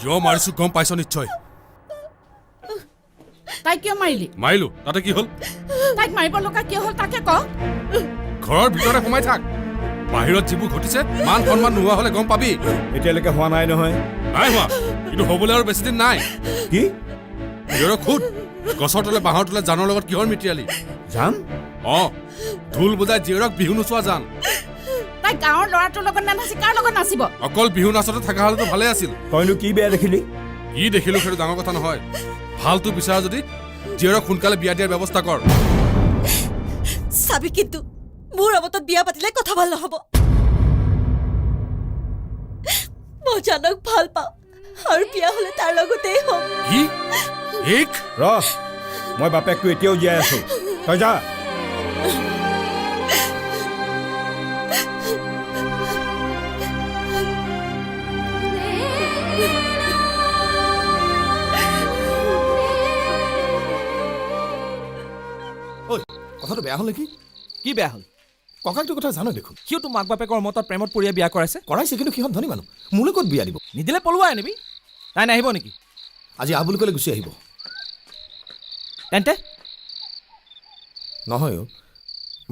কিয় মাৰিছো গম পাইছ নিশ্চয়। তাই কিয় মাৰিলি? মাৰিলো, তাতে কি হ'ল? তাইক মাৰিব লগা কিয় হ'ল তাকে ক। ঘৰৰ ভিতৰতে সোমাই থাক। বাহিৰত যিবোৰ ঘটিছে মান সন্মান নোহোৱা হলে গম পাবি। এতিয়ালৈকে হোৱা নাই নহয়। নাই হোৱা, কিন্তু হ'বলৈ আৰু বেছি দিন নাই। কি নিজৰ খুদ গছৰ তলে বাঁহৰ তলে জানৰ লগত কিহৰ মিতিয়ালি? যাম ঢোল বজাই জীয়ৰক বিহু নোচোৱা জান। তাই গাঁৱৰ ল'ৰাটোৰ লগত নানাচি কাৰ লগত নাচিব? অকল বিহু নাচতে থকা হলেতো ভালে আছিল। তইনো কি বেয়া দেখিলি? কি দেখিলো সেইটো ডাঙৰ কথা নহয়। ভালটো বিচাৰা যদি জীয়ৰক সোনকালে বিয়া দিয়াৰ ব্যৱস্থা কৰ। চাবি কিন্তু মোৰ অৱতত বিয়া পাতিলে কথা ভাল নহ'ব। মই জানক ভাল পাওঁ আৰু বিয়া হ'লে তাৰ লগতেই হ'ম। কি এক মই বাপেকটো এতিয়াও জীয়াই আছো, তই যা। কথাটো বেয়া হ'ল নেকি? কি বেয়া হ'ল? ককাকটোৰ কথা জানো দেখোন। সিওতো মাক বাপেকৰ মতত প্ৰেমত পৰিয়া বিয়া কৰাইছে, কিন্তু সিহঁত ধনী মানুহ। মোলৈ ক'ত বিয়া দিব? নিদিলে পলুৱাই আনিবি। তাই নাহিব নেকি? আজি আহ বুলি ক'লে গুচি আহিব। তেন্তে নহয়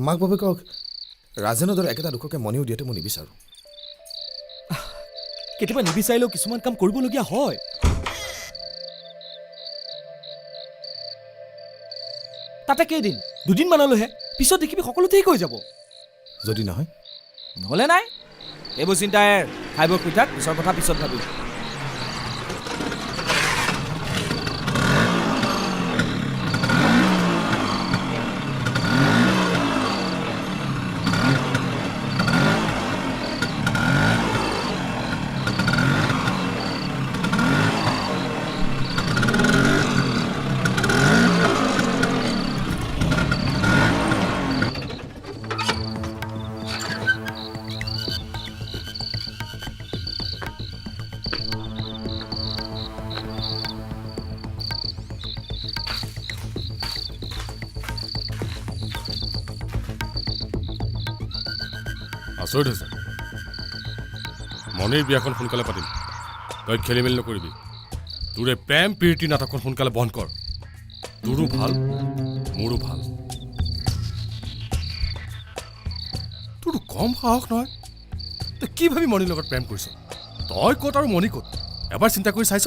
মাক বাপেকক ৰাজেনৰ দৰে একেটা দুখকে মনিও দিয়াটো মই নিবিচাৰোঁ। কেতিয়াবা নিবিচাৰিলেও কিছুমান কাম কৰিবলগীয়া হয়। তাতে কেইদিন? দুদিনমানলৈহে, পিছত দেখিবি সকলো ঠিক হৈ যাব। যদি নহয় নহ'লে নাই। এইবোৰ চিন্তাই খাই বৈ শুই থাক, পিছৰ কথা পিছত ভাবি। আচৰিত হৈছে। মনিৰ বিয়াখন সোনকালে পাতিম, তই খেলি মেলি নকৰিবি। তোৰ এই প্ৰেম প্ৰীতি নাটকখন সোনকালে বন্ধ কৰ। তোৰো ভাল, মোৰো ভাল। তোৰতো কম সাহস নহয়। তই কি ভাবি মনিৰ লগত প্ৰেম কৰিছ? তই ক'ত আৰু মনি ক'ত এবাৰ চিন্তা কৰি চাইছ?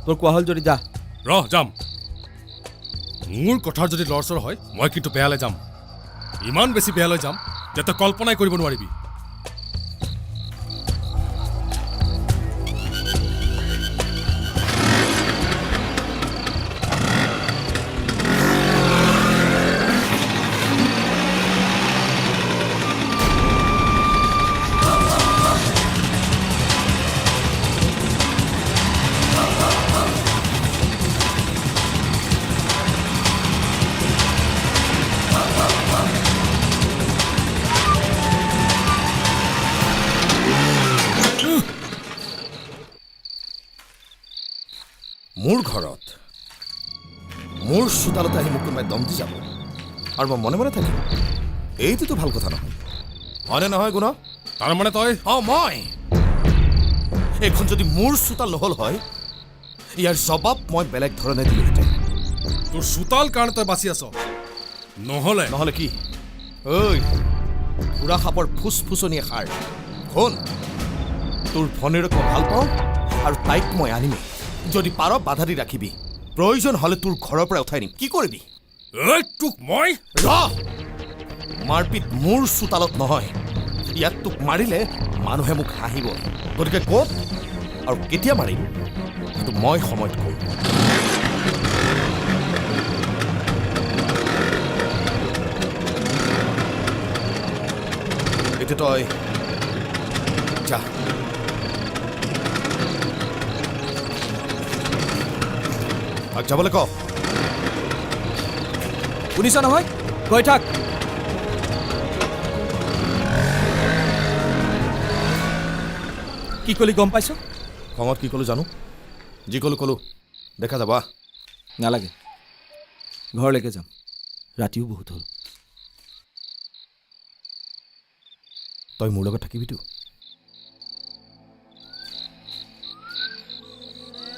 তোৰ কোৱা হ'ল যদি যা। যাম। মোৰ কথাৰ যদি লৰচৰ হয় মই কিন্তু বেয়ালৈ যাম। ইমান বেছি বেয়ালৈ যাম যে তই কল্পনাই কৰিব নোৱাৰিবি। মোৰ ঘৰত মোৰ চোতালতে আহি মোক কোনোবাই দম দি যাব আৰু মই মনে মনে থাকিম, এইটোতো ভাল কথা নহয়। হয়নে নহয় গুণ? তাৰমানে তই মই এইখন যদি মোৰ চোতাল নহ'ল হয়, ইয়াৰ জবাব মই বেলেগ ধৰণে দিলোহেঁতেন। তোৰ চোতাল কাৰণে তই বাচি আছ, নহ'লে কি? ঐ বুঢ়া সাপৰ ফুচফুচনি সাৰ শুন, তোৰ ভনীৰক মই ভাল পাওঁ আৰু তাইক মই আনিমেই। যদি পাৰ বাধা দি ৰাখিবি, প্ৰয়োজন হ'লে তোৰ ঘৰৰ পৰা উঠাই নিম। কি কৰিবি? তোক মই মাৰপিট মোৰ চোতালত নহয়। ইয়াত তোক মাৰিলে মানুহে মোক হাঁহিব। গতিকে ক'ত আৰু কেতিয়া মাৰিম সেইটো মই সময়ত কম। এতিয়া তই যা। যাবলৈ ক। শুনিছ নহয়, গৈ থাক। কি কলি গম পাইছ? খঙত কি ক'লো জানো, যি ক'লো দেখা যাবা। নালাগে, ঘৰলৈকে যাম, ৰাতিও বহুত হ'ল। তই মোৰ লগত থাকিবিতো?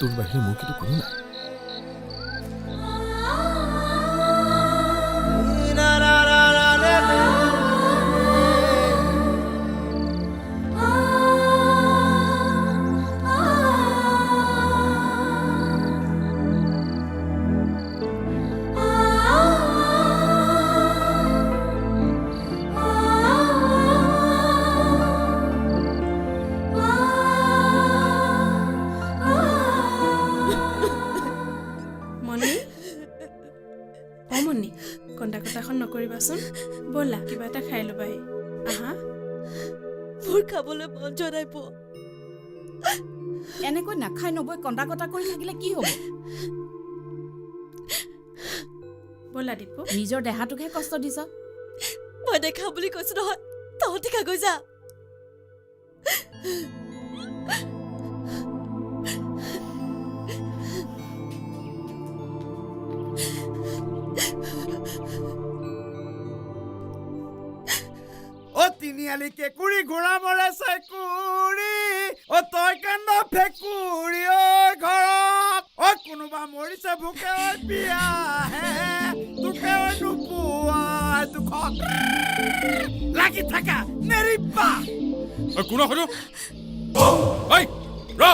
তোৰ বাহিৰে মোৰ কিন্তু কোনো নাই মণি অ মণি কন্দা কটাখন নকৰিবাচোন ব'লা কিবা এটা খাই ল'বাহি আহা মোৰ খাবলৈ মন যোৱা নাই পো এনেকৈ নাখাই নবৈ কন্দা কটা কৰি থাকিলে কি হ'ব ব'লা দীপু নিজৰ দেহাটোকহে কষ্ট দিছ মই নেখাওঁ বুলি কৈছো নহয় তহঁতি খা গৈ যা অ তিনিআলি কেকুৰি ঘোঁৰা মৰে চেকুৰি অ তই কান্দ ফেকুৰি ঐ ঘৰত অ কোনোবা মৰিছে ভোকে ঐ বিয়াহে তোকে ঐ নোপোৱাই দুখত লাগি থাকা নেৰিবা কোন হয়তো ঐ ৰ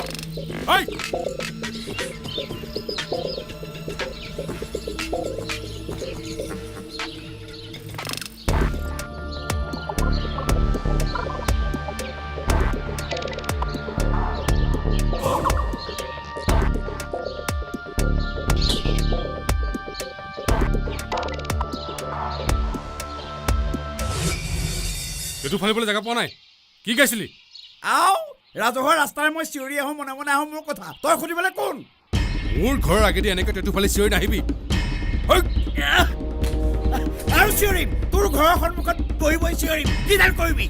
ঐ এইটো ফালিবলৈ জেগা পোৱা নাই কি গাইছিলি আও ৰাজহুৱা ৰাস্তাৰে মই চিঞৰি আহোঁ মনে মনে আহোঁ মোৰ কথা তই সুধিবলৈ কোন মোৰ ঘৰৰ আগেদি এনেকৈ টেটু ফালি চিঞৰি নাহিবি আৰু চিঞৰিম তোৰ ঘৰৰ সন্মুখত বহি বহি চিঞৰিম কিডাল কৰিবি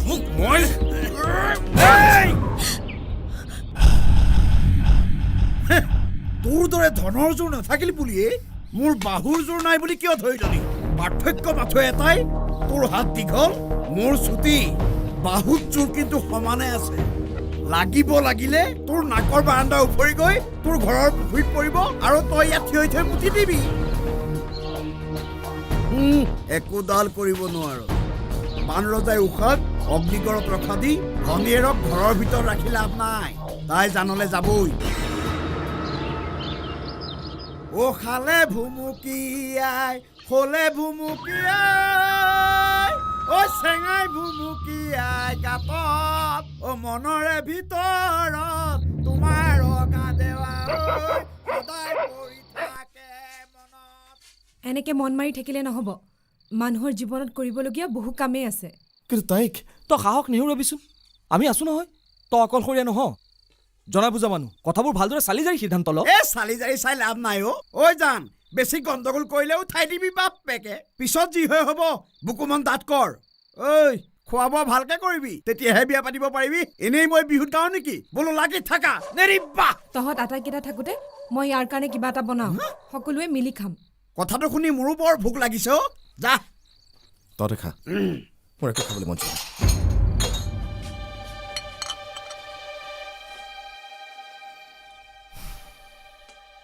মোক মই তোৰ দৰে ধনৰ জোৰ নাথাকিল বুলিয়ে মোৰ বাহুৰ জোৰ নাই বুলি কিয় ধৰি ললি পাৰ্থক্য মাথো এটাই তোৰ হাত দীঘল মোৰ চুটি বাহুত জোৰ কিন্তু সমানে আছে লাগিব লাগিলে তোৰ নাকৰ বাৰান্দা উফৰি গৈ তোৰ ঘৰৰ পুখুৰীত পৰিব আৰু তই ইয়াত থিয় থিয় পুতি দিবি একোডাল কৰিব নোৱাৰ বান ৰজাই উশাক অগ্নিগড়ত ৰখা দি ভনীয়েৰক ঘৰৰ ভিতৰত ৰাখি লাভ নাই তাই জানলে যাবই ও খালে ভুমুকিয়াই খোলে ভুমুকিয়াই ও চেঙাই ভুমুকিয়াই গাপত ও মনৰে ভিতৰত তোমাৰ ৰগা দেৱা সদায় পৰি থাকে মনত এনেকে মন মাৰি থাকিলে নহ'ব মানুহৰ জীৱনত কৰিবলগীয়া বহু কামেই আছে কিন্তু তাইক তই সাহস নেহেৰুৱাবিচোন আমি আছো নহয় তই অকলশৰীয়া নহ জনা বুজা মানুহ কথাবোৰ ভালদৰে চালি জাৰি সিদ্ধান্ত ল এ চালি জাৰি চাই লাভ নাই ঐ জান বেছি গণ্ডগোল কৰিলে উঠাই দিবি বাপ পেকে পিছত যি হৈ হ'ব বুকুমন দাঁত কৰ ঐ খোৱা বোৱা ভালকে কৰিবি তেতিয়াহে বিয়া পাতিব পাৰিবি এনেই মই বিহুত গাওঁ নেকি বোলো লাগি থাকা নেৰিবা তহঁত আটাইকেইটা থাকোঁতে মই ইয়াৰ কাৰণে কিবা এটা বনাওঁ সকলোৱে মিলি খাম কথাটো শুনি মোৰো বৰ ভোক লাগিছে অ যা তহঁতে খা মোৰ একো খাবলৈ মন যোৱা নাই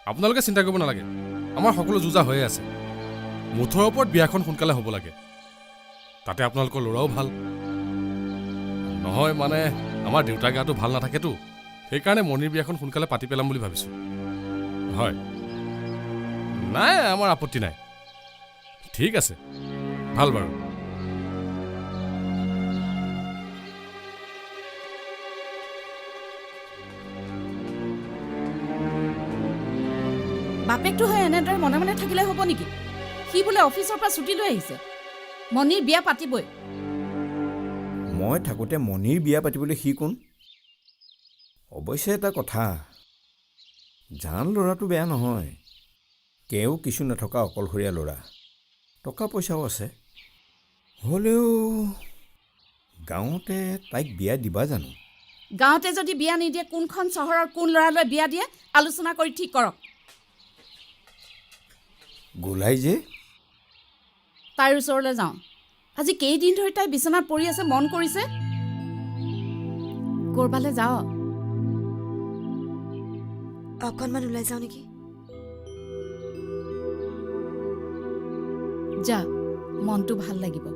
আপোনালোকে চিন্তা কৰিব নালাগে আমাৰ সকলো যুঁজা হৈয়ে আছে মুঠৰ ওপৰত বিয়াখন সোনকালে হ'ব লাগে তাতে আপোনালোকৰ ল'ৰাও ভাল নহয় মানে আমাৰ দেউতাৰ গাটো ভাল নাথাকেতো সেইকাৰণে মণিৰ বিয়াখন সোনকালে পাতি পেলাম বুলি ভাবিছোঁ হয় নাই আমাৰ আপত্তি নাই ঠিক আছে ভাল বাৰু বাপেকটো হৈ এনেদৰে মনে মনে থাকিলে হ'ব নেকি সি বোলে অফিচৰ পৰা ছুটি লৈ আহিছে মণিৰ বিয়া পাতিবই মই থাকোঁতে মণিৰ বিয়া পাতিবলৈ সি কোন অৱশ্যে এটা কথা জান ল'ৰাটো বেয়া নহয় কেও কিছু নথকা অকলশৰীয়া ল'ৰা টকা পইচাও আছে হ'লেও গাঁৱতে তাইক বিয়া দিবা জানো গাঁৱতে যদি বিয়া নিদিয়ে কোনখন চহৰৰ কোন ল'ৰালৈ বিয়া দিয়ে আলোচনা কৰি ঠিক কৰক গোলাই যে তাইৰ ওচৰলৈ যাওঁ আজি কেইদিন ধৰি তাই বিচনাত পৰি আছে মন কৰিছে ক'ৰবালৈ যাওঁ অকণমান ওলাই যাওঁ নেকি? যা, মনটো ভাল লাগিব।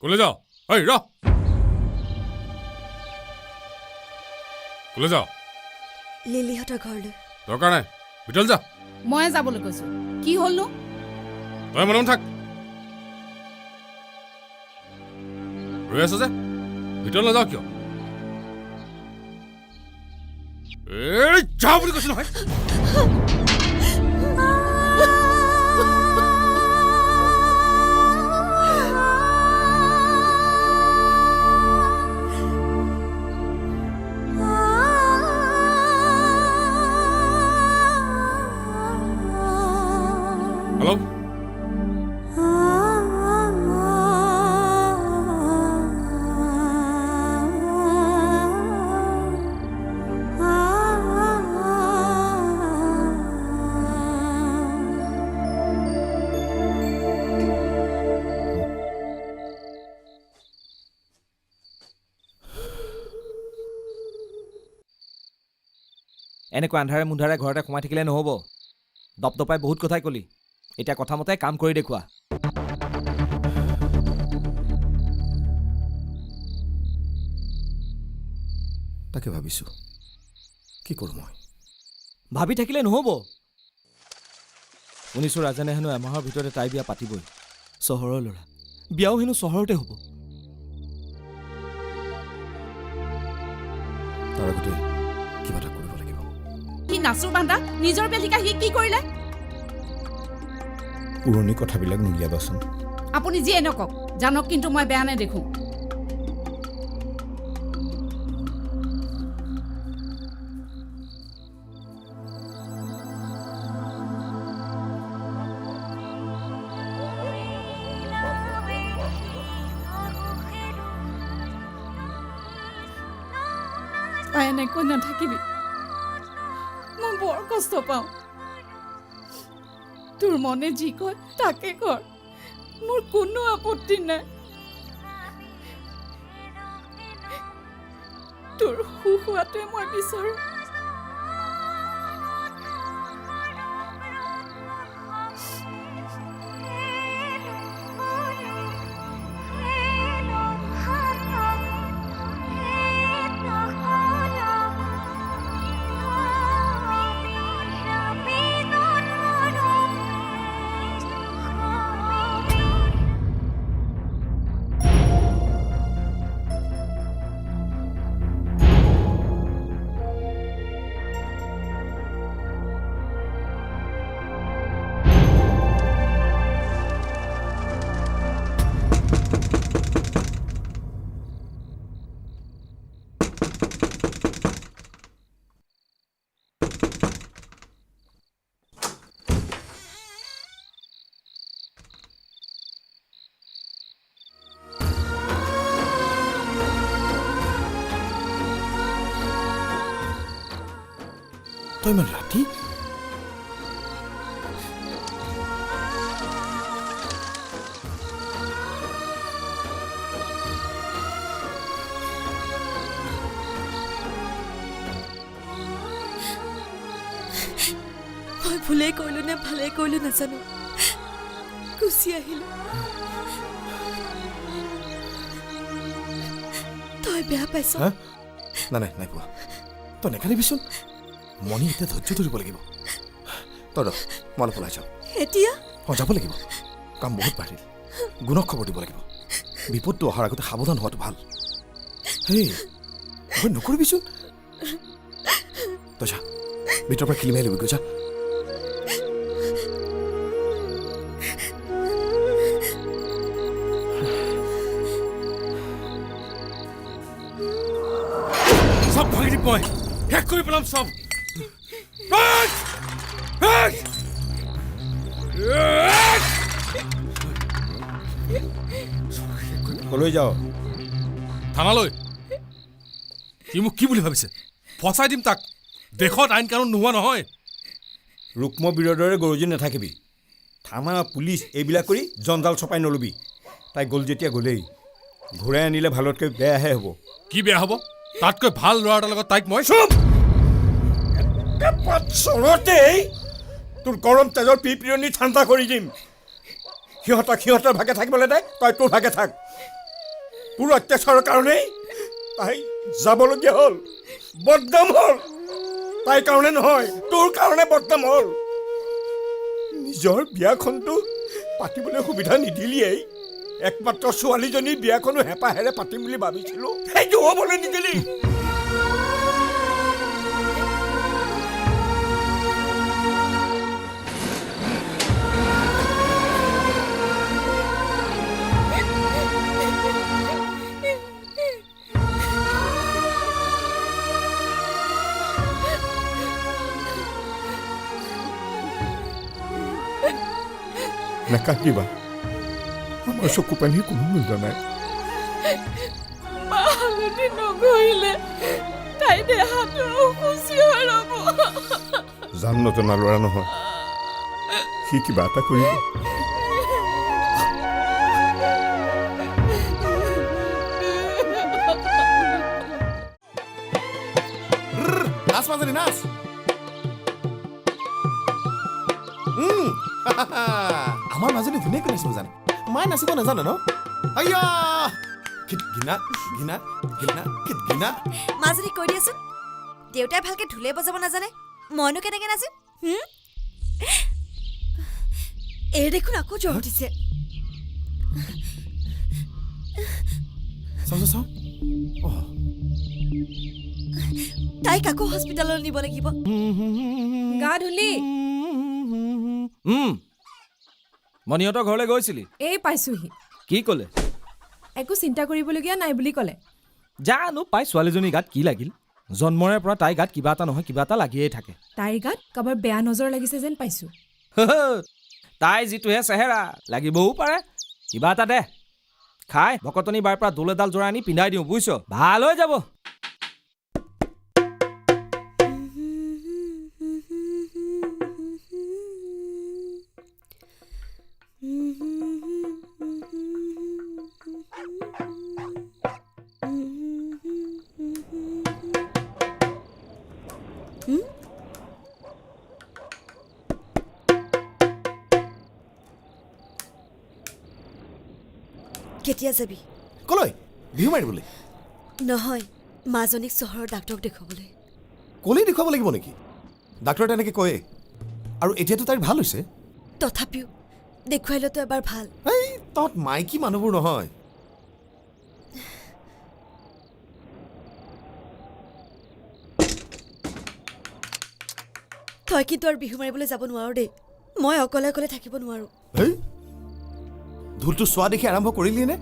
ক'লৈ যাওঁ? ঐ ৰ ক'লৈ যাওঁ? লিলিহঁতৰ ঘৰলৈ। দৰকাৰ নাই, ভিতৰলৈ যা। ময়ে যাবলৈ কৈছো। কি হ'লনো? তই মনে মনে থাক। ৰৈ আছ যে, ভিতৰলৈ নাযাওঁ কিয়? এই যা বুলি কৈছো নহয়। হেল্ল'? এনেকুৱা আন্ধাৰে মুন্ধাৰে ঘৰতে সোমাই থাকিলে নহ'ব। দপদপাই বহুত কথাই ক'লি, এতিয়া কথামতে কাম কৰি দেখুওৱা। তাকে ভাবিছোঁ কি কৰোঁ মই। ভাবি থাকিলে নহ'ব। শুনিছোঁ ৰাজেনে হেনো এমাহৰ ভিতৰতে তাই বিয়া পাতিবই। চহৰৰ ল'ৰা, বিয়াও হেনো চহৰতে হ'ব। তাৰ আগতে কিবা এটা কৰিব লাগিব। সি নাচুৰ বান্ধা নিজৰ বেলিকা সি কি কৰিলে? পুৰণি কথাবিলাক নুলিয়াবাচোন। আপুনি যিয়ে নকওক, জানক কিন্তু মই বেয়া নেদেখোঁ। তই এনেকৈ নাথাকিবি, মই বৰ কষ্ট পাওঁ। তোৰ মনে যি কয় তাকে কৰ, মোৰ কোনো আপত্তি নাই। তোৰ সুখ হোৱাটোৱে মই বিচাৰোঁ। তই ইমান ৰাতি? মই ভুলেই কৰিলোঁ নে ভালেই কৰিলোঁ নাজানো, গুচি আহিলোঁ। তই বেয়া পাইছ? নাই নাই নাই পোৱা। তই নেকানিবিচোন। মনি এতিয়া ধৈৰ্য ধৰিব লাগিব। তই ৰ, মই অলপ ওলাই যাওঁ। এতিয়া? যাব লাগিব। কাম বহুত বাঢ়িল। গুণক খবৰ দিব লাগিব। বিপদটো অহাৰ আগতে সাৱধান হোৱাটো ভাল। হেই ভয় নকৰিবিচোন। তই যা, ভিতৰৰ পৰা কিলিমাই ল'বি গৈ যা। চব ভাঙি দিম মই, শেষ কৰি পেলাম চব। ক'লৈ যাওঁ? থানালৈ। সি মোক কি বুলি ভাবিছে? ফচাই দিম তাক। দেশত আইন কানুন নোহোৱা নহয়। ৰুক্ম বিৰোধৰে গৰুজি নাথাকিবি। থানা পুলিচ এইবিলাক কৰি জঞ্জাল চপাই নলবি তাই গ'ল যেতিয়া গ'লেই ঘূৰাই আনিলে ভালতকৈ বেয়াহে হ'ব কি বেয়া হ'ব তাতকৈ ভাল ল'ৰা এটাৰ লগত তাইক মই চৰতেই তোৰ গৰম তেজৰ পিৰিয়নি ঠাণ্ডা কৰি দিম সিহঁতৰ ভাগে থাকিবলৈ দে তই তোৰ ভাগে থাক তোৰ অত্যাচাৰৰ কাৰণেই তাই যাবলগীয়া হ'ল বদনাম হ'ল তাইৰ কাৰণে নহয় তোৰ কাৰণে বদনাম হ'ল নিজৰ বিয়াখনটো পাতিবলৈ সুবিধা নিদিলিয়েই একমাত্ৰ ছোৱালীজনীৰ বিয়াখনো হেঁপাহেৰে পাতিম বুলি ভাবিছিলোঁ সেইটো হ'বলৈ নিদিলি নাকাটিবা আমাৰ চকু পানীৰ কোনো মূল্য নাই হালধি নগৰিলে তাই দেহাটো অসুচি হৈ ৰ'ব জান নজনা ল'ৰা নহয় সি কিবা এটা কৰিব নাচ মাজনী নাচ আমাৰ মাজনী ধুনীয়াকৈ নাচিব জানে মায়ে নাচিব নাজানে ন আయ్য়া খিত ঘিনা ঘিনা ঘিনা খিত ঘিনা মাজনী কৈ দিয়াচোন দেউতাই ভালকে ঢোলে বজাব নাজানে মইনো কেনেকে নাচিম এই দেখোন আকৌ জ্বৰ উঠিছে চাওঁ তাইক আকৌ হস্পিটেললৈ নিব লাগিব গা ধুলি মণিহঁতৰ ঘৰলৈ গৈছিলি এই পাইছোহি কি ক'লে একো চিন্তা কৰিবলগীয়া নাই বুলি ক'লে জানো পাই ছোৱালীজনীৰ গাত কি লাগিল জন্মৰে পৰা তাইৰ গাত কিবা এটা নহয় কিবা এটা লাগিয়েই থাকে তাইৰ গাত কাৰোবাৰ বেয়া নজৰ লাগিছে যেন পাইছোঁ তাই যিটোহে চেহেৰা লাগিবও পাৰে কিবা এটা দে খাই ভকতনি বাৰ পৰা দোল এডাল জোৰা আনি পিন্ধাই দিওঁ বুজিছ ভাল হৈ যাব কেতিয়া যাবি কলৈ বিহু মাৰিবলৈ নহয় মাজনীক চহৰৰ ডাক্তৰক দেখুৱাবলৈ ক'লেই দেখুৱাব লাগিব নেকি ডাক্তৰে তেনেকৈ কয়ে আৰু এতিয়াতো তাইৰ ভাল হৈছে তথাপিও দেখুৱাইলেতো এবাৰ ভাল এই তহঁত মাইকী মানুহবোৰ নহয় তই কিন্তু আৰু বিহু মাৰিবলৈ যাব নোৱাৰো দেই মই অকলে অকলে থাকিব নোৱাৰো এই ঢোলটো চোৱা দেখি আৰম্ভ কৰিলি নে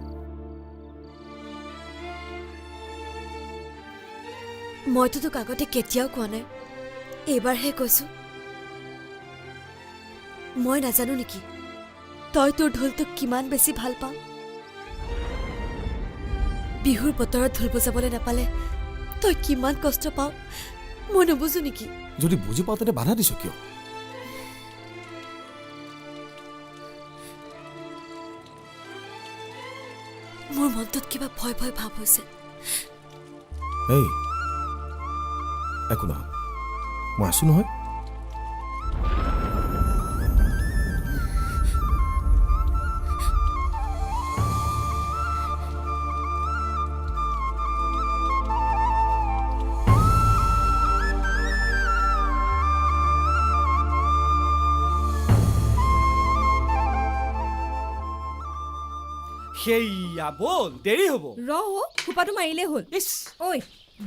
মইতো তোক আগতে কেতিয়াও কোৱা নাই এইবাৰহে কৈছো মই নাজানো নেকি তই তোৰ ঢোলটোক কিমান বেছি ভাল পাওঁ বিহুৰ বতৰত ঢোল বজাবলৈ নাপালে তই কিমান কষ্ট পাওঁ মই নুবুজো নেকি যদি বুজি পাওঁ তেন্তে বাধা দিছ কিয় মোৰ মনটোত কিবা ভয় ভয় ভাৱ হৈছে এই একো নহয় মই আছো নহয় সেয়া বল দেৰি হ'ব খোপাটো মাৰিলেই হ'ল ইছ ঐ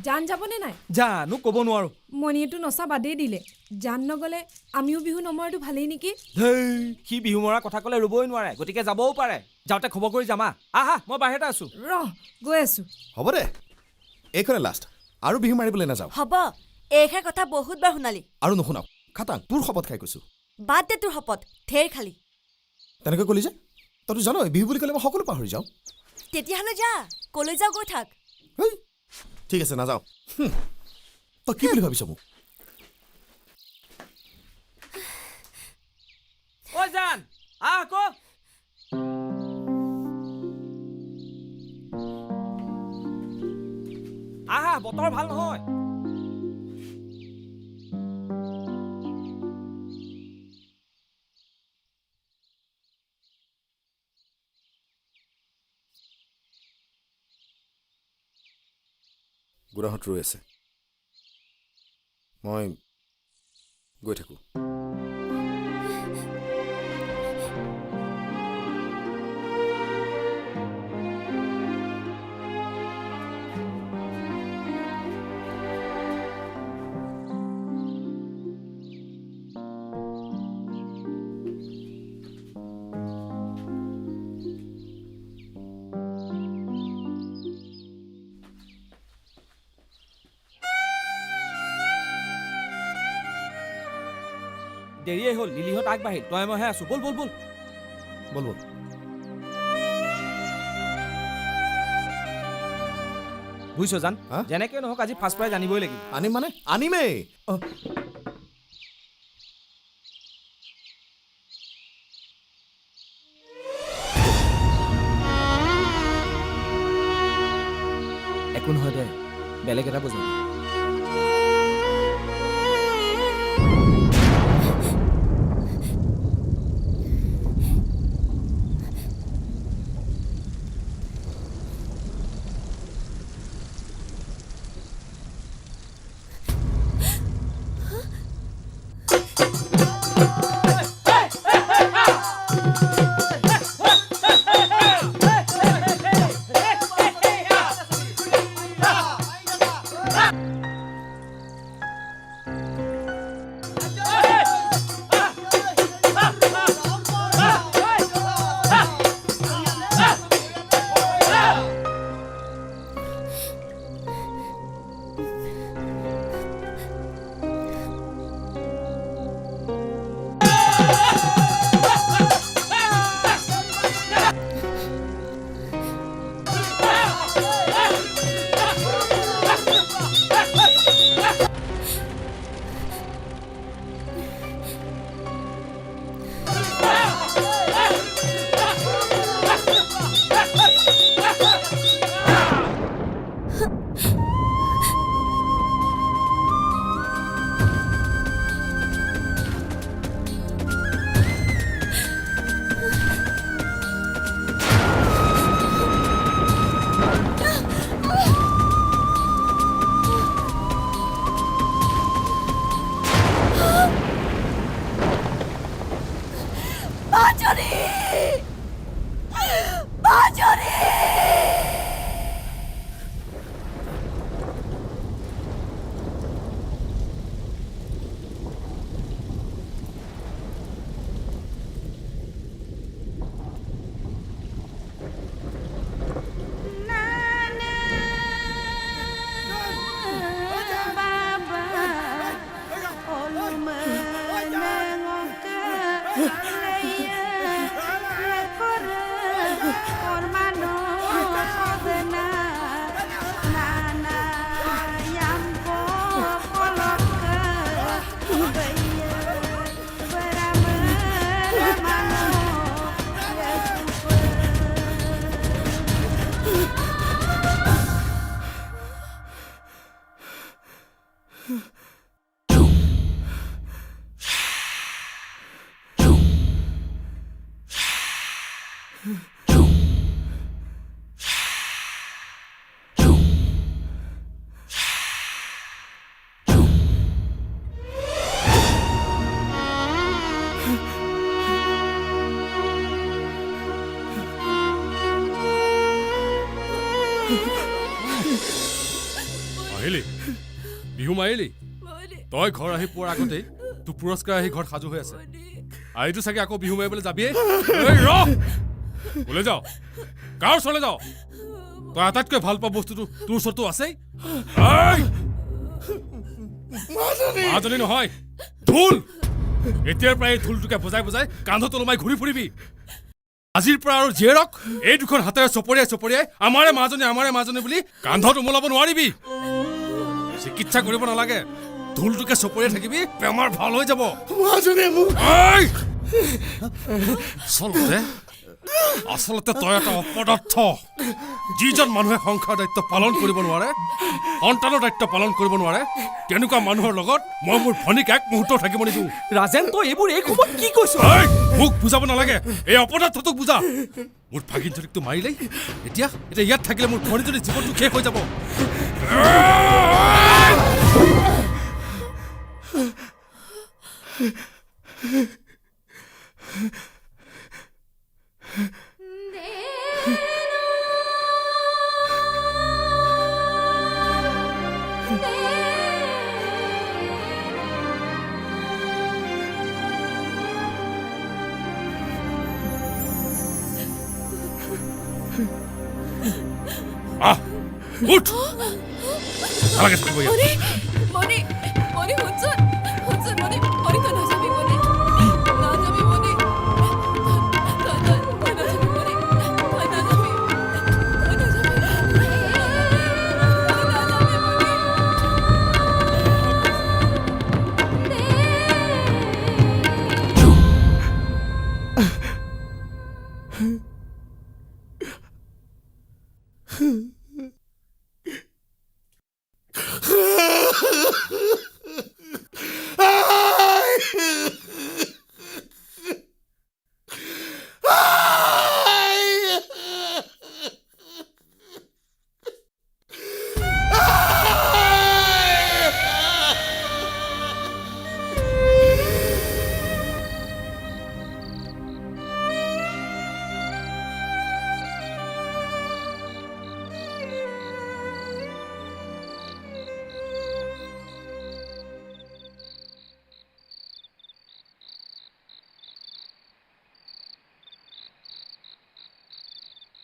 জান যাবনে নাই জানো ক'ব নোৱাৰো মণিয়েতো নচা বাদেই দিলে জান নগ'লে আমিও বিহু নমৰাটো ভালেই নেকি ধেই সি বিহু মৰাৰ কথা ক'লে ৰ'বই নোৱাৰে গতিকে যাবও পাৰে যাওঁতে খবৰ কৰি যামা আহা মই বাহিৰতে আছো গৈ আছো হ'ব দে এইখনে লাষ্ট আৰু বিহু মাৰিবলৈ নাযাওঁ হ'ব এইষাৰ কথা বহুতবাৰ শুনালি আৰু নুশুনাও খাটাং তোৰ শপত খাই কৈছো বাদ দে তোৰ শপত ঢেৰ খালি তেনেকৈ ক'লি যে তইতো জানো বিহু বুলি ক'লে মই সকলো পাহৰি যাওঁ তেতিয়াহ'লে যা কলৈ যাওঁ গৈ থাক হেই ঠিক আছে নাযাওঁ তই কি বুলি ভাবিছ মোক ঐ জান আহা বতৰ ভাল নহয়। গোড়াহঁত ৰৈ আছে, মই গৈ থাকোঁ। দেৰিয়ে হ'ল, লিলিহঁত আগবাঢ়িল, তই মইহে আছো। বল বল বল বল বল। বুজিছ জান, হা? যেনেকৈ নহওক আজি ফাৰ্ষ্ট প্ৰাইজ আনিবই লাগিব। আনিম মানে আনিমেই। একো নহয় দে, বেলেগ এটা বুজাবি। আহিলি, বিহু মাৰিলি। তই ঘৰ আহি পোৱাৰ আগতেই তোৰ পুৰস্কাৰ আহি ঘৰত সাজু হৈ আছে। আহিতো চাগে আকৌ বিহু মাৰিবলৈ যাবিয়ে। ওলাই যাওঁ, গাঁৱৰ ওচৰলৈ যাওঁ। তই আটাইতকৈ ভাল পোৱা বস্তুটো তোৰ ওচৰতো আছেই। মাজনী নহয়, ঢোল। এতিয়াৰ পৰা এই ঢোলটোকে বজাই বজাই কান্ধত ওলমাই ঘূৰি ফুৰিবি। আজিৰ পৰা আৰু জীয়েৰক এই দুখন হাতেৰে চপৰিয়াই চপৰিয়াই আমাৰে মাজনী বুলি কান্ধত উমলাব নোৱাৰিবি। চিকিৎসা কৰিব নালাগে, ঢোলটোকে চপৰিয়াই থাকিবি, বেমাৰ ভাল হৈ যাব। চল দে, আচলতে তই এটা অপদাৰ্থ যিজন মানুহে সংসাৰ দায়িত্ব পালন কৰিব নোৱাৰে সন্তানৰ দায়িত্ব পালন কৰিব নোৱাৰে তেনেকুৱা মানুহৰ লগত মই মোৰ ভনীক এক মুহূৰ্ত থাকিব নিদিওঁ ৰাজেন তই এইবোৰ এই সময়ত কি কৈছ মোক বুজাব নালাগে এই অপদাৰ্থটোক বুজা মোৰ ভাগিনজনীকটো মাৰিলেই এতিয়া ইয়াত থাকিলে মোৰ ভনীজনীৰ জীৱনটো শেষ হৈ যাব উঠ নালাগে থাকিব ইয়াত মণি মণি শুনচোন শুনচোন মণি মণি তই নাযাবি মণি নাযাবি মণি তই নাযাবি মণি তই নাযাবি তই নাযাবি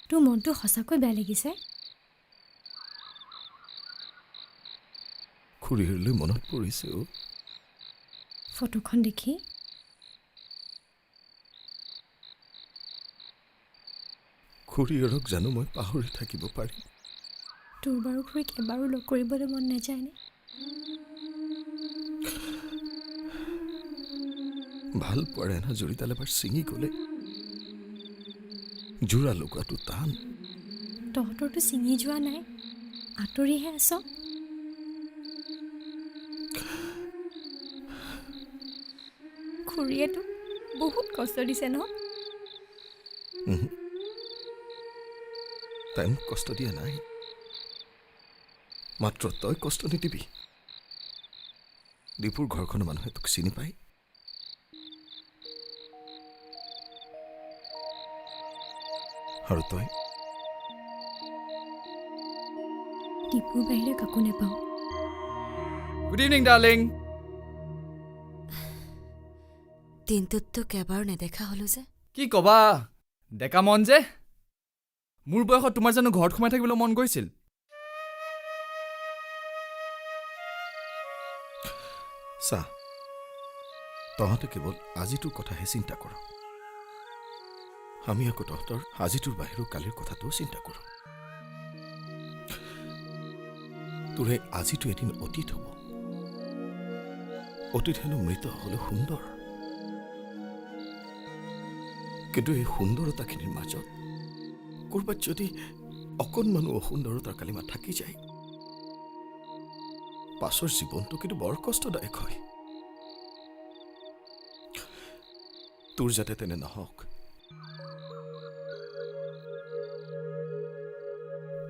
তোৰ মনটো সঁচাকৈ বেয়া লাগিছে খুৰীলৈ মনত পৰিছে ফটোখন দেখি খুৰীয়ৰক জানো মই পাহৰি থাকিব পাৰিম তোৰ বাৰু খুৰীক এবাৰো লগ কৰিবলৈ মন নাযায়নে ভাল পোৱাৰ এনা জৰিডাল এবাৰ ছিঙি গ'লে জোৰা লগোৱাটো টান তহঁতৰতো ছিঙি যোৱা নাই আঁতৰিহে আছ খুৰীয়েতো বহুত কষ্ট দিছে ন তাই মোক কষ্ট দিয়া নাই মাত্ৰ তই কষ্ট নিদিবি দীপুৰ ঘৰখনৰ মানুহে তোক চিনি পায় আৰু তই টিপুৰ বাহিৰে কাকো নেপাওঁ গুড ইভিনিং ডাৰ্লিং দিনটোততো কেইবাৰো নেদেখা হলো যে কি ক'বা ডেকা মন যে মোৰ বয়সত তোমাৰ জানো ঘৰত সোমাই থাকিবলৈ মন গৈছিল চা তহঁতে কেৱল আজিটোৰ কথাহে চিন্তা কৰ আমি আকৌ তহঁতৰ আজিটোৰ বাহিৰৰ কালিৰ কথাটোও চিন্তা কৰোঁ তোৰ এই আজিটো এদিন অতীত হ'ব অতীত হেনো মৃত হ'লে সুন্দৰ কিন্তু এই সুন্দৰতাখিনিৰ মাজত ক'ৰবাত যদি অকণমানো অসুন্দৰতাৰ কালিমা থাকি যায় পাছৰ জীৱনটো কিন্তু বৰ কষ্টদায়ক হয় তোৰ যাতে তেনে নহওক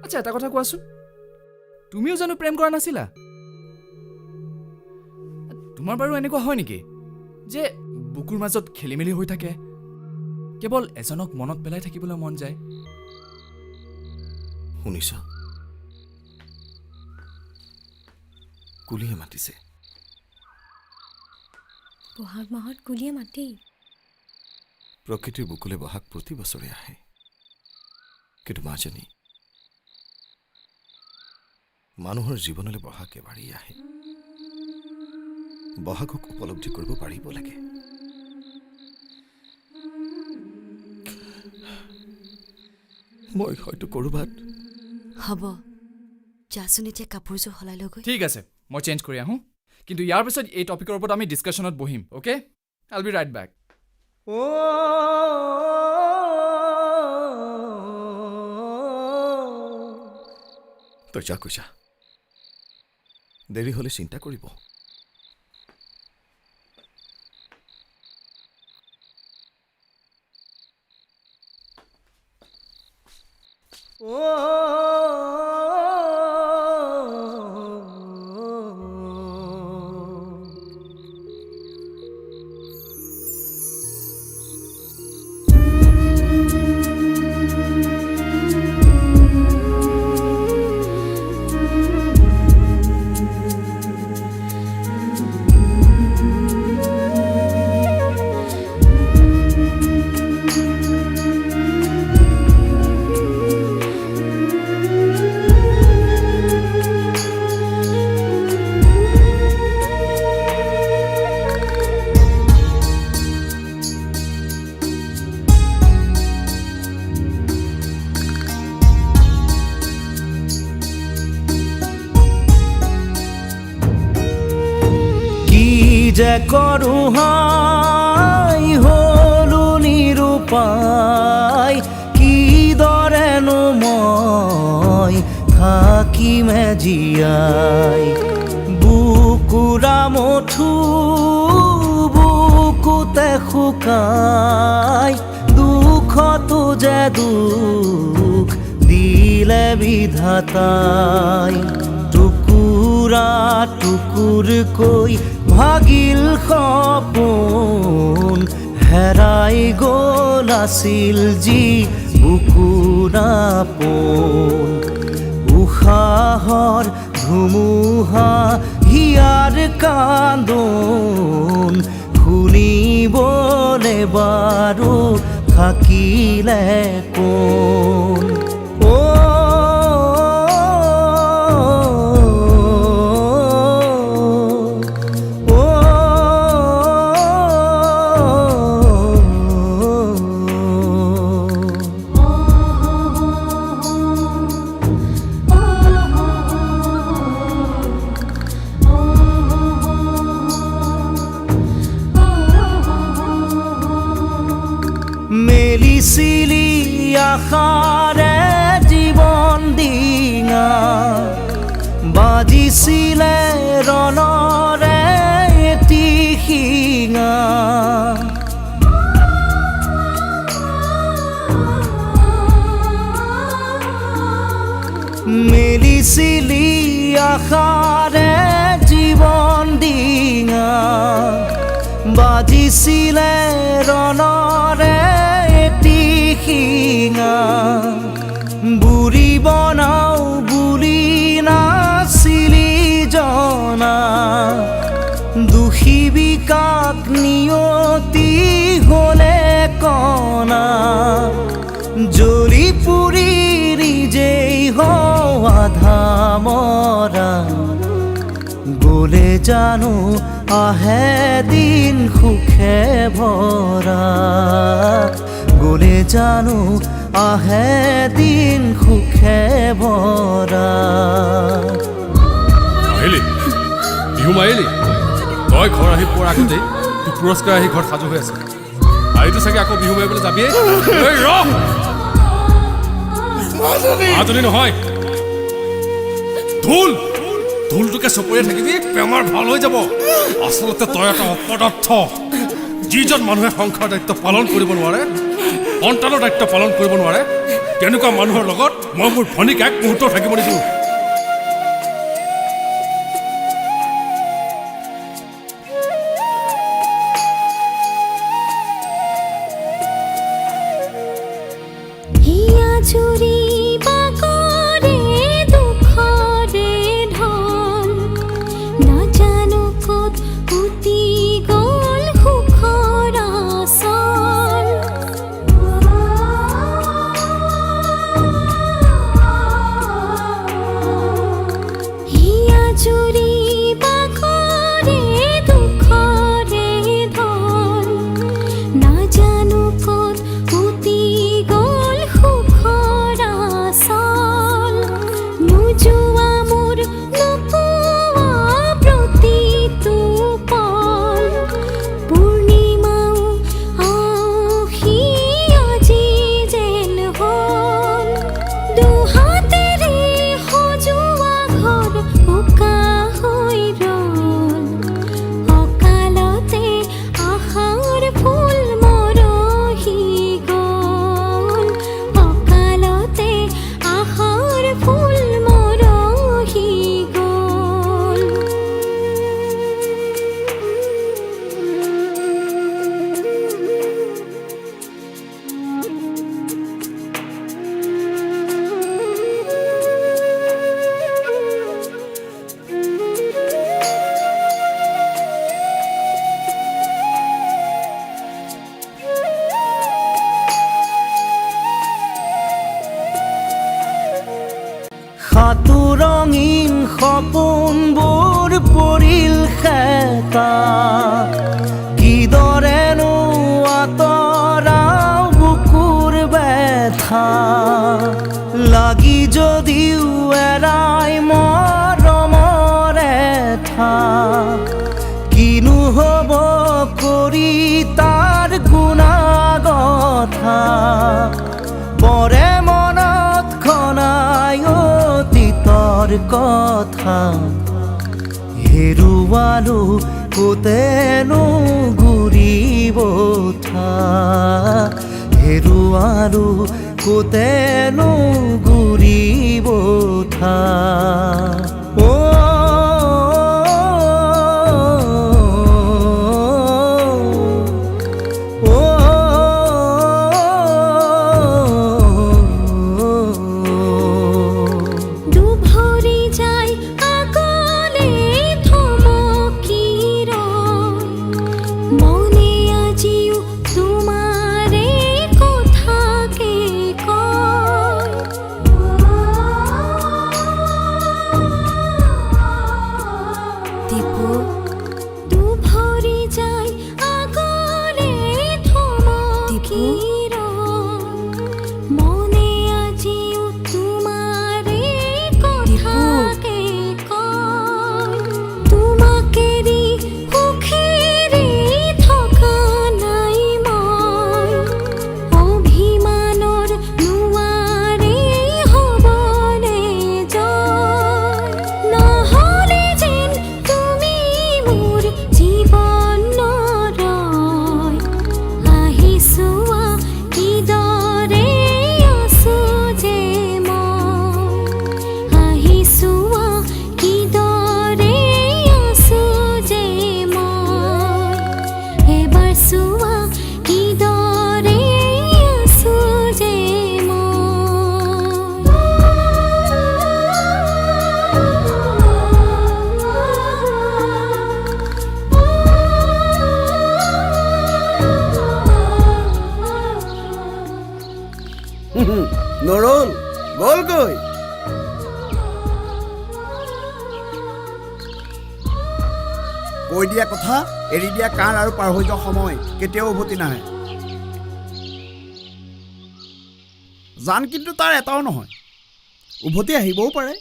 আচ্ছা এটা কথা কোৱাচোন তুমিও জানো প্ৰেম কৰা নাছিলা তোমাৰ বাৰু এনেকুৱা হয় নেকি যে বুকুৰ মাজত খেলি মেলি হৈ থাকে কেৱল এজনক মনত পেলাই থাকিবলৈ মন যায় শুনিছ কুলিয়ে মাতিছে বহাগ মাহত কুলিয়ে মাতেই প্ৰকৃতিৰ বুকুলে বহাগ প্ৰতি বছৰে আহে কিন্তু মাজনী মানুহৰ জীৱনলৈ বহাগ এবাৰেই আহে বহাগক উপলব্ধি কৰিব পাৰিব লাগে মই হয়তো ক'ৰবাত হ'ব যাচোন এতিয়া কাপোৰযোৰ সলাই লৈ গৈ ঠিক আছে মই চেঞ্জ কৰি আহোঁ কিন্তু ইয়াৰ পিছত এই টপিকৰ ওপৰত আমি ডিছকাশ্যনত বহিম অ'কে আইল বি ৰাইট বেক তই যা কৈছা দেৰি হ'লে চিন্তা কৰিব যে কৰো হাই হলো নিৰূপায় কিদৰেনো মই থাকিমে জীয়াই বুকুৰা মঠু বুকুতে শুকাই দুখতো যে দুখ দিলে বিধাতাই টুকুৰা টুকুৰকৈ ভাগিল সপোন হেৰাই গ'ল আছিল যি বুকুৰা পোন উশাহৰ ধুমুহা হিয়াৰ কান্দোন শুনিবলে বাৰু থাকিলে কোন মেলিছিলি আশাৰে জীৱন ডিঙা বাজিছিলে ৰণৰে এটি শিঙা মেলিছিলি আশাৰে জীৱন ডিঙা বাজিছিলে ৰণৰে এটি শিঙা বুঢ়ী বনাও বুলি নাছিলি জনা দোষী বিকাক নিয়তি হ'লে কণা জ্বলি পুৰি নিজেই আধা মৰা গ'লে জানো আহে দিন সুখে ভৰা গ'লে জানো আহে দিন সুখে ভৰা আহিলি বিহু মাৰিলি তই ঘৰ আহি পোৱাৰ আগতেই তোৰ পুৰস্কাৰ আহি ঘৰত সাজু হৈ আছে আহিটো চাগে আকৌ বিহু মাৰিবলৈ যাবিয়ে মাজনী নহয় ঢোল ঢোলটোকে চপৰিয়াই থাকিবি বেমাৰ ভাল হৈ যাব আচলতে তই এটা অপদাৰ্থ যিজন মানুহে সংসাৰৰ দায়িত্ব পালন কৰিব নোৱাৰে সন্তানৰ দায়িত্ব পালন কৰিব নোৱাৰে তেনেকুৱা মানুহৰ লগত মই মোৰ ভনীক এক মুহূৰ্ত থাকিব নিদিওঁ দুহাতেৰে সজোৱা কথা কিদৰেনো আঁতৰাও বুকুৰ ব্যথা লাগি যদিও এৰাই মৰমৰ এঠা কিনো হ'ব কৰি তাৰ গুণাগথা পৰে মনত খনাই অতীতৰ কথা হেৰুৱালো কোতেনো ঘূৰিব থা হেৰুৱালো কোতেনো ঘূৰিব থা নৰল গ'লগৈ কৈ দিয়া কথা এৰি দিয়া কাণ আৰু পাৰ হৈ যোৱা সময় কেতিয়াও উভতি নাহে জান কিন্তু তাৰ এটাও নহয় উভতি আহিবও পাৰে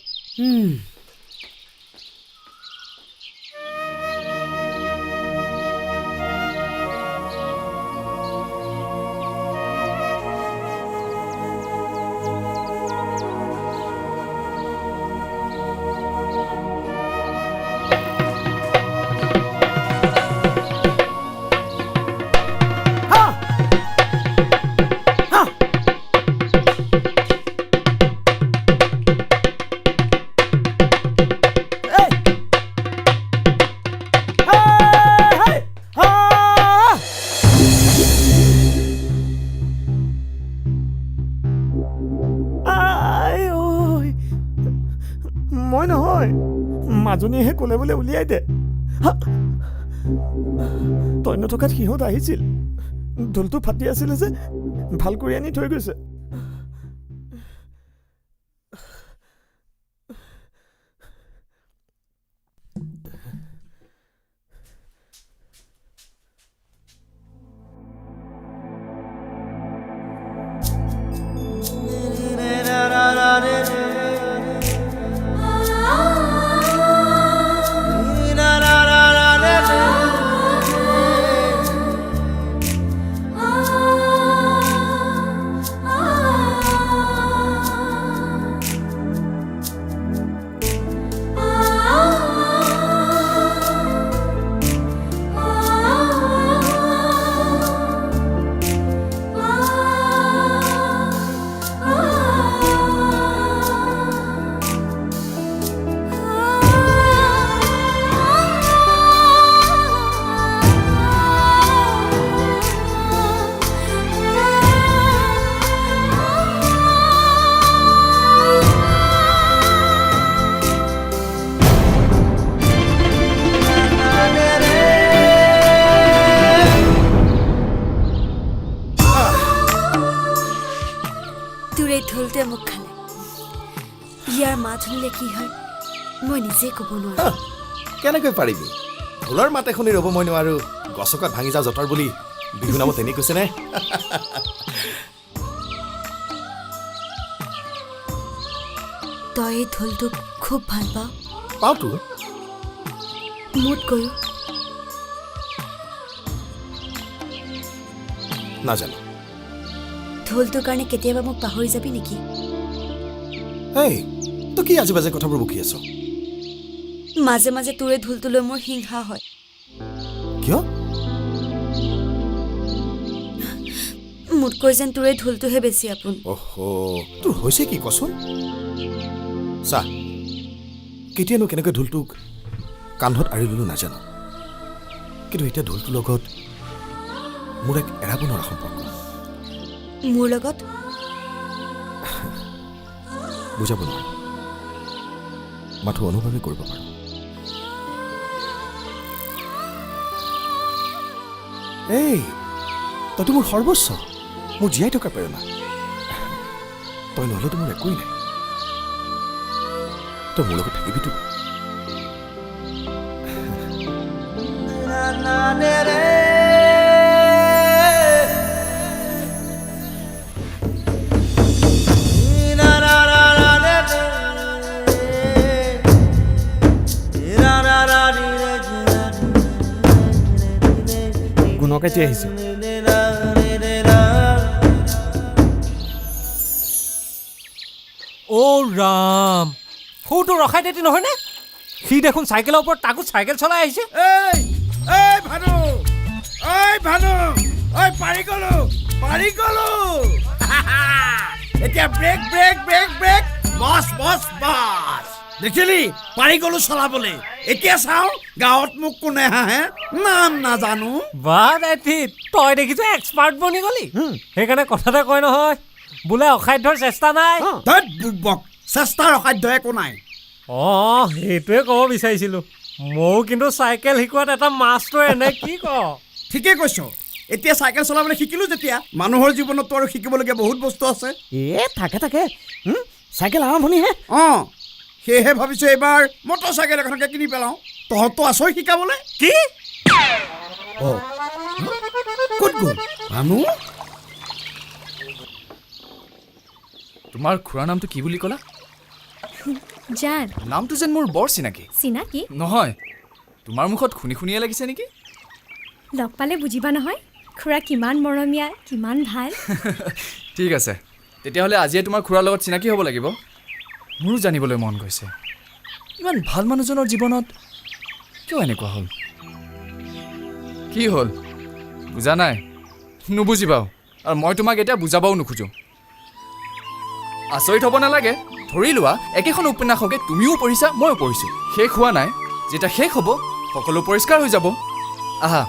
মই নহয় মাজনীয়েহে ক'লে বোলে উলিয়াই দে তই নথকাত সিহঁত আহিছিল ঢোলটো ফাটি আছিলে যে ভাল কৰি আনি থৈ গৈছে ঢোলটোৱে মোক খালে ইয়াৰ মাত শুনিলে কি হয় মই নিজে ক'ব নোৱাৰো কেনেকৈ পাৰিবি ঢোলৰ মাত এখনি ৰ'ব মই নোৱাৰো গছকাত ভাঙি যাওঁ জতৰ বুলি বিহু নামত এনেই কৈছেনে তই এই ঢোলটোক খুব ভাল পাওঁ পাওঁতো মোতকৈও নাজানো ঢোলটোৰ কাৰণে কেতিয়াবা মোক পাহৰি যাবি নেকি এই তই কি আজি বাজে কথাবোৰ বকি আছ মাজে মাজে তোৰে ঢোলটোলৈ মোৰ হিংসা হয় কিয় মোতকৈ যেন তোৰে ঢোলটোহে বেছি আপোন অহো তোৰ হৈছে কি কচোন চা কেতিয়ানো কেনেকৈ ঢোলটোক কান্ধত আঁৰি ল'লো নাজানো কিন্তু এতিয়া ঢোলটোৰ লগত মোৰ এক এৰাব নোৱাৰা সম্পৰ্ক মোৰ লগত বুজাব নোৱাৰো মাথো অনুভৱে কৰিব পাৰো এই তইতো মোৰ সৰ্বস্ব মোৰ জীয়াই থকা প্ৰেৰণা তই নহ'লেতো মোৰ একোৱেই নাই তই মোৰ লগত থাকিবিতো গুণকেতি আহিছে অ' ৰাম সৌটো ৰখাই দেতি নহয়নে সি দেখোন চাইকেলৰ ওপৰত তাকো চাইকেল চলাই আহিছে এই ভানু ঐ পাৰি গলো এতিয়া ব্ৰেক ব্ৰেক ব্ৰেক ব্ৰেক বছ বছ বছ দেখিলি পাৰি গলো চলাবলে এতিয়া চাওঁ গাঁৱত মোক কোনে হাঁহে নাম নাজানো বা দেতি তই দেখিছ এক্সপাৰ্ট বনি গলি সেইকাৰণে কথাতে কয় নহয় বোলে অসাধ্যৰ চেষ্টা নাই ধৈত বুৰ্বক চেষ্টাৰ অসাধ্য একো নাই অঁ সেইটোৱে ক'ব বিচাৰিছিলোঁ ময়ো কিন্তু চাইকেল শিকোৱাত এটা মাষ্টৰ এনে কি ক ঠিকে কৈছ এতিয়া চাইকেল চলাবলৈ শিকিলো যেতিয়া মানুহৰ জীৱনতো আৰু শিকিবলগীয়া বহুত বস্তু আছে থাকে চাইকেল আৰম্ভণিহে অঁ সেয়েহে ভাবিছো এইবাৰ মটৰ চাইকেল এখনকে কিনি পেলাওঁ তহঁতো আছই শিকাবলৈ কি ক'ত গ'ল ভানু তোমাৰ খুৰাৰ নামটো কি বুলি ক'লা জান নামটো যেন মোৰ বৰ চিনাকি চিনাকি নহয় তোমাৰ মুখত শুনি শুনিয়ে লাগিছে নেকি লগ পালে বুজিবা নহয় খুৰা কিমান মৰমীয়া কিমান ভাল ঠিক আছে তেতিয়াহ'লে আজিয়ে তোমাৰ খুৰাৰ লগত চিনাকি হ'ব লাগিব মোৰো জানিবলৈ মন গৈছে ইমান ভাল মানুহজনৰ জীৱনত কিয় এনেকুৱা হ'ল কি হ'ল বুজা নাই নুবুজিবাও আৰু মই তোমাক এতিয়া বুজাবও নোখোজোঁ আচৰিত হ'ব নালাগে ধৰি লোৱা একেখন উপন্যাসকে তুমিও পঢ়িছা ময়ো পঢ়িছোঁ শেষ হোৱা নাই যেতিয়া শেষ হ'ব সকলো পৰিষ্কাৰ হৈ যাব আহা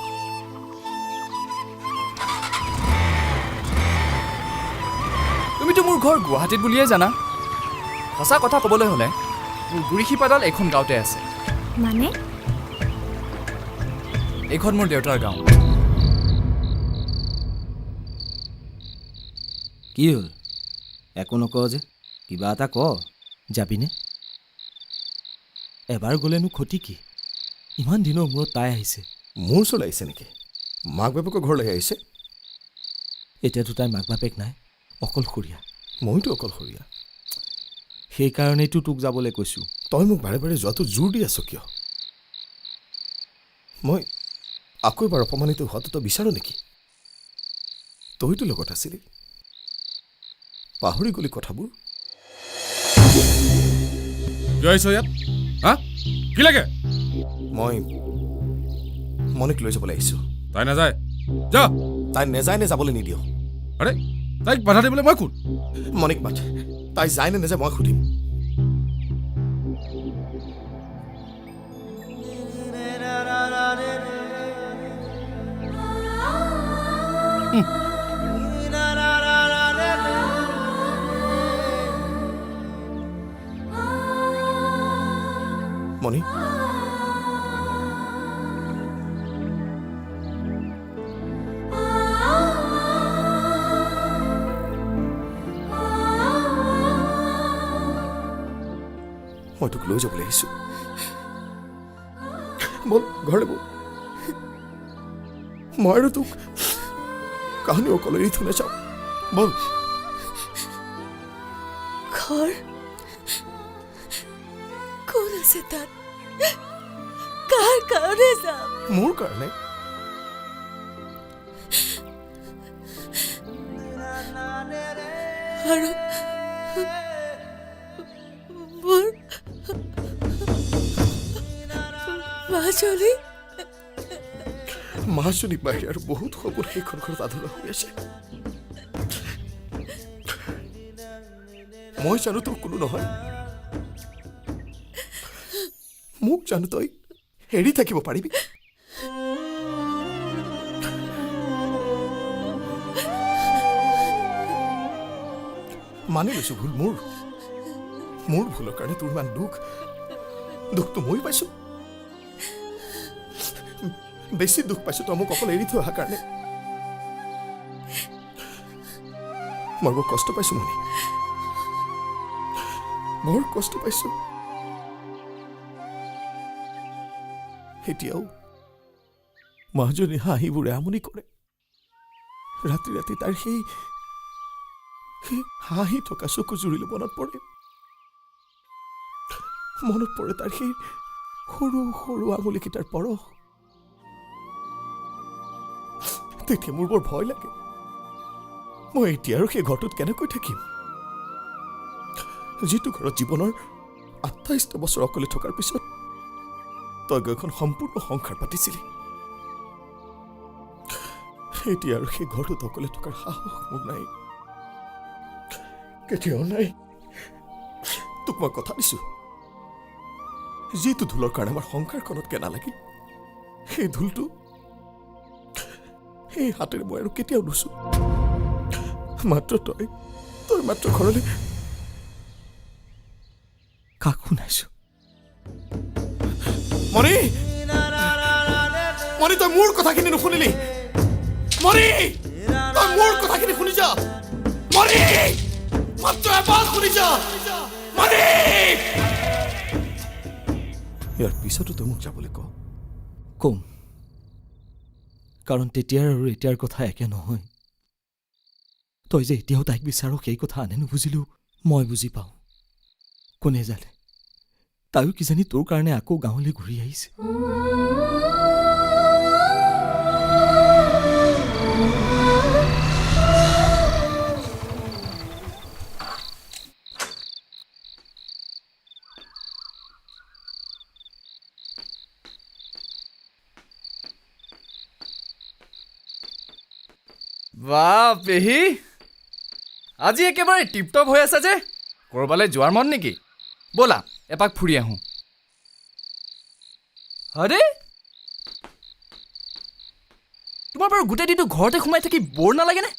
তুমিতো মোৰ ঘৰ গুৱাহাটীত বুলিয়ে জানা সঁচা কথা ক'বলৈ হ'লে মোৰ গুৰি শিপাডাল এইখন গাঁৱতে আছে মানে এইখন মোৰ দেউতাৰ গাঁও কি হ'ল একো নকওঁ যে কিবা এটা ক যাবিনে এবাৰ গ'লেনো ক্ষতি কি ইমান দিনৰ মূৰত তাই আহিছে মোৰ চলাইছে নেকি মাক বাপেকৰ ঘৰলৈ আহিছে এতিয়াতো তাই মাক বাপেক নাই অকলশৰীয়া মইতো অকলশৰীয়া সেইকাৰণেইতো তোক যাবলৈ কৈছোঁ তই মোক বাৰে বাৰে যোৱাটো জোৰ দি আছ কিয় মই আকৌ এবাৰ অপমানিত হোৱাটো তই বিচাৰো নেকি তইতো লগত আছিলি পাহৰি গলি কথাবোৰ কিয় আহিছ ইয়াত হা কি লাগে মই মনিক লৈ যাবলৈ আহিছোঁ তাই নাযায় যা তাই নেযায় নে যাবলৈ নিদিয় আৰে তাইক বাধা দিবলৈ মই কোন মনিক মাত তাই যায় নে নেযায় মই সুধিম মণি মই তোক লৈ যাবলৈ আহিছোঁ বল ঘৰলৈ বল মই আৰু তোক কাহানী অকলে এৰি থৈ নাযাওঁ বল ঘৰ কোন আছে তাত কাৰ কাৰণে যাম মোৰ কাৰণে আৰু মোৰ মাজনী মাজনী বাহিৰে আৰু বহুত সপোন সেইখন ঘৰত আধৰুৱা হৈ আছে মই জানো তোৰ কোনো নহয় মোক জানো তই এৰি থাকিব পাৰিবি মানি লৈছো ভুল মোৰ ভুলৰ কাৰণে তোৰ ইমান দুখটো মই পাইছো বেছি দুখ পাইছো তই মোক অকল এৰি থৈ অহাৰ কাৰণে মই বৰ কষ্ট পাইছো মনি বৰ কষ্ট পাইছো এতিয়াও মাজনী হাঁহিবোৰে আমনি কৰে ৰাতি ৰাতি তাৰ সেই হাঁহি থকা চকু জুৰিলে মনত পৰে তাৰ সেই সৰু সৰু আঙুলিকেইটাৰ পৰশ তেতিয়া মোৰ বৰ ভয় লাগে মই এতিয়া আৰু সেই ঘৰটোত কেনেকৈ থাকিম যিটো ঘৰত জীৱনৰ ২৮টা বছৰ অকলে থকাৰ পিছত তই এখন সম্পূৰ্ণ সংসাৰ পাতিছিলি এতিয়া আৰু সেই ঘৰটোত অকলে থকাৰ সাহস মোৰ নাই কেতিয়াও নাই তোক মই কথা দিছো যিটো ধূলৰ কাৰণে আমাৰ সংসাৰখনত কেনা লাগিল সেই ধূলটো সেই হাতেৰে মই আৰু কেতিয়াও নুচো মাত্ৰ তই মাত্ৰ ঘৰলৈ কাক শুনাইছো মণি তই মোৰ কথাখিনি নুশুনিলি মণি তই মোৰ কথাখিনি শুনি যা মণি মাত্ৰ এবাৰ শুনি যা মণি ইয়াৰ পিছতো তই মোক যাবলৈ কম কাৰণ তেতিয়াৰ আৰু এতিয়াৰ কথা একে নহয় তই যে এতিয়াও তাইক বিচাৰ সেই কথা আনে নুবুজিলেও মই বুজি পাওঁ কোনে জানে তাইও কিজানি তোৰ কাৰণে আকৌ গাঁৱলৈ ঘূৰি আহিছে বাহ পেহী আজি একেবাৰে টিপটপ হৈ আছে যে ক'ৰবালৈ যোৱাৰ মন নেকি ব'লা এপাক ফুৰি আহোঁ আৰে তোমাৰ বাৰু গোটেই দিনটো ঘৰতে সোমাই থাকি বৰ নালাগেনে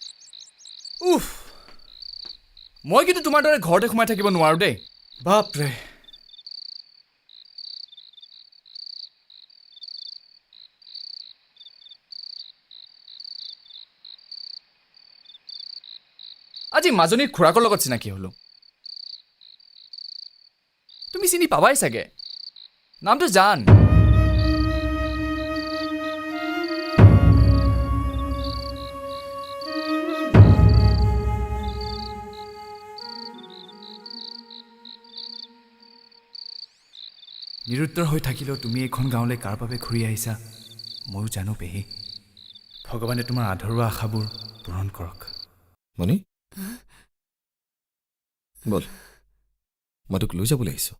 উফ মই কিন্তু তোমাৰ দৰে ঘৰতে সোমাই থাকিব নোৱাৰোঁ দেই বাপৰে আজি মাজনীৰ খুৰাকৰ লগত চিনাকি হ'লো তুমি চিনি পাবাই চাগে নামটো জান নিৰুত্তৰ হৈ থাকিলেও তুমি এইখন গাঁৱলৈ কাৰ বাবে ঘূৰি আহিছা ময়ো জানো পেহী ভগৱানে তোমাৰ আধৰুৱা আশাবোৰ পূৰণ কৰক মণি বল মই তোক লৈ যাবলৈ আহিছোঁ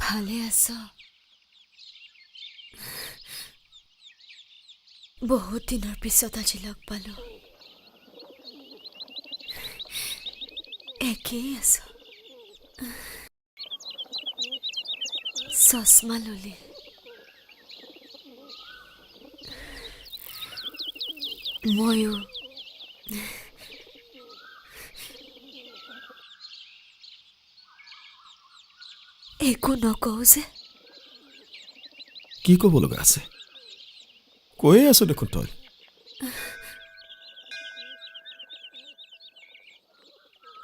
ভালে আছ? বহুত দিনৰ পিছত আজি লগ পালো। একেই আছ। চশমা ললি। ময়ো। একো নকওঁ যে। কি ক'ব লগা আছে? কৈয়ে আছো দেখোন তই।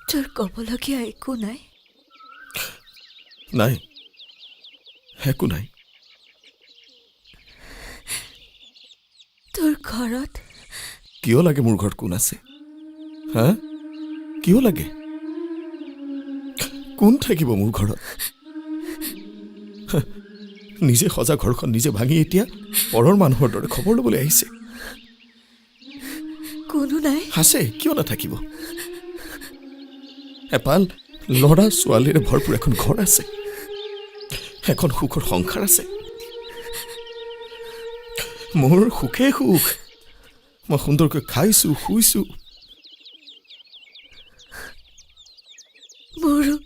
তোৰ ক'বলগীয়া একো নাই? নাই, একো নাই। তোৰ ঘৰত কিয় লাগে মোৰ ঘৰত কোন আছে? হা, কিয় লাগে? কোন থাকিব মোৰ ঘৰত? নিজে সজা ঘৰখন নিজে ভাঙি এতিয়া পৰৰ মানুহৰ দৰে খবৰ ল'বলৈ আহিছে। কোনো নাই? আছে, কিয় নাথাকিব? এপাল ল'ৰা ছোৱালীৰে ভৰপূৰ এখন ঘৰ আছে, এখন সুখৰ সংসাৰ আছে। মোৰ সুখে সুখ। মই সুন্দৰকৈ খাইছো, শুইছো। মোৰো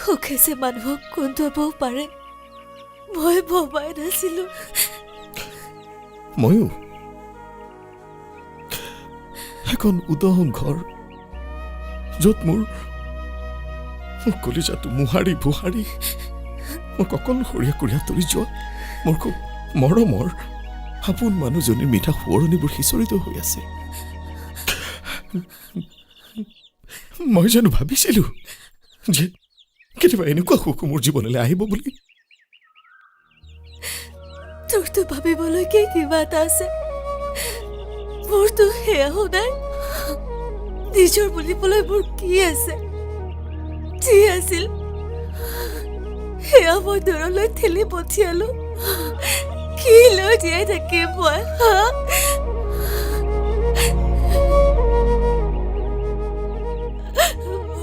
সুখে যে মানুহক কন্দুৱাবও পাৰে, মই ভবাই নাছিলো। ময়ো এখন উদং ঘৰ, য'ত মোৰ কলিজাটো মোহাৰি বুহাৰি মোক অকলশৰীয়া কৰি আঁতৰি যোৱা মোৰ খুব মৰমৰ আপোন মানুহজনীৰ মিঠা সোঁৱৰণিবোৰ সিঁচৰিত হৈ আছে। মই জানো ভাবিছিলো যে কেতিয়াবা এনেকুৱা সুখ মোৰ জীৱনলৈ আহিব বুলি? তোৰতো ভাবিবলৈকে কিবা এটা আছে, মোৰতো সেয়াও নাই। নিজৰ বুলিবলৈ মোৰ কি আছে? যি আছিল সেয়া মই দূৰলৈ ঠেলি পঠিয়ালো। কি লৈ জীয়াই থাকিম মই?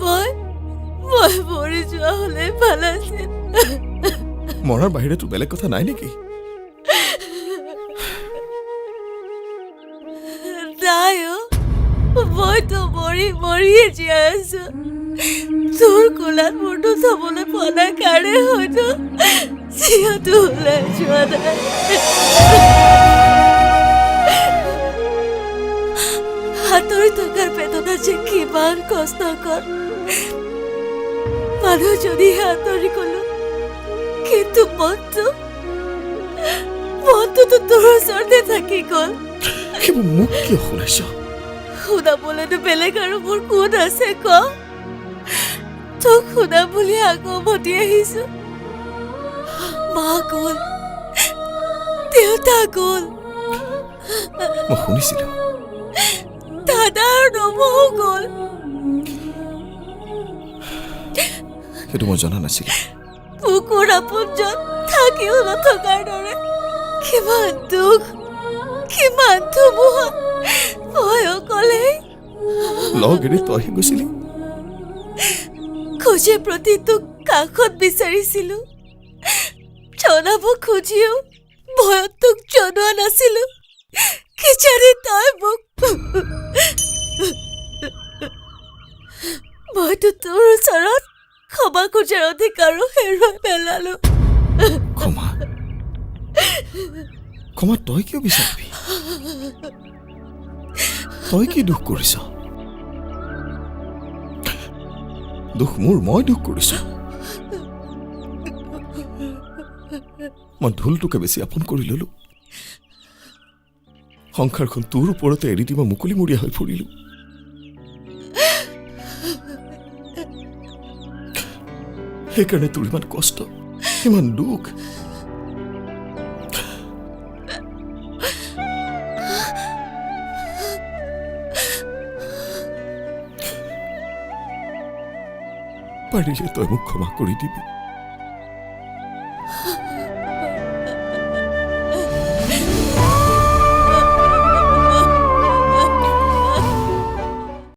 মই মৰি যোৱা হলে ভাল আছিল। মৰাৰ বাহিৰেতো বেলেগ কথা নাই নেকি? নাই, মইতো মৰিয়ে জীয়াই আছো। তোৰ কোলাত মোৰতো চাবলৈ পোৱা নাই কাৰণে হয়তো যিহেতু ওলাই যোৱা নাই। হাতৰি থকাৰ বেদনা যে কিমান কষ্টকৰ। মানুহ যদিহে আঁতৰি গলো, কিন্তু মনটোতো তোৰ ওচৰতে থাকি গ'ল। মোক কিয় শুনাইছ? শুনাবলৈতো বেলেগ আৰু মোৰ কোন আছে ক? তোক শুনা বুলি আকৌ উভতি আহিছো। মা গ'ল, দেউতা গ'ল, মই শুনিছিলো দাদা আৰু নবৌ গ'ল। সেইটো মই জনা নাছিলো। বুকুৰ আপোনজন থাকিও নথকাৰ দৰে কিমান দুখ, কিমান ধুমুহা। মই অকলে লগ এৰি তইহে গৈছিলি। খোজে প্ৰতি তোক কাষত বিচাৰিছিলো, জনাব খুজিও ভয়ত তোক জনোৱা নাছিলো। কিজানি তই মোক মইতো তোৰ ওচৰত ক্ষমা খোজাৰ অধিকাৰো হেৰুৱাই পেলালো। ক্ষমা তই কিয় বিচাৰিবি? তই কি দুখ কৰিছ? দুখ মোৰ, মই দুখ কৰিছো। মই ঢোলটোকে বেছি আপোন কৰি ললো। সংসাৰখন তোৰ ওপৰতে এৰি দি মই মুকলিমূৰীয়া হৈ ফুৰিলো। সেইকাৰণে তোৰ ইমান কষ্ট, ইমান দুখ। পাৰিলে তই মোক ক্ষমা কৰি দিবি।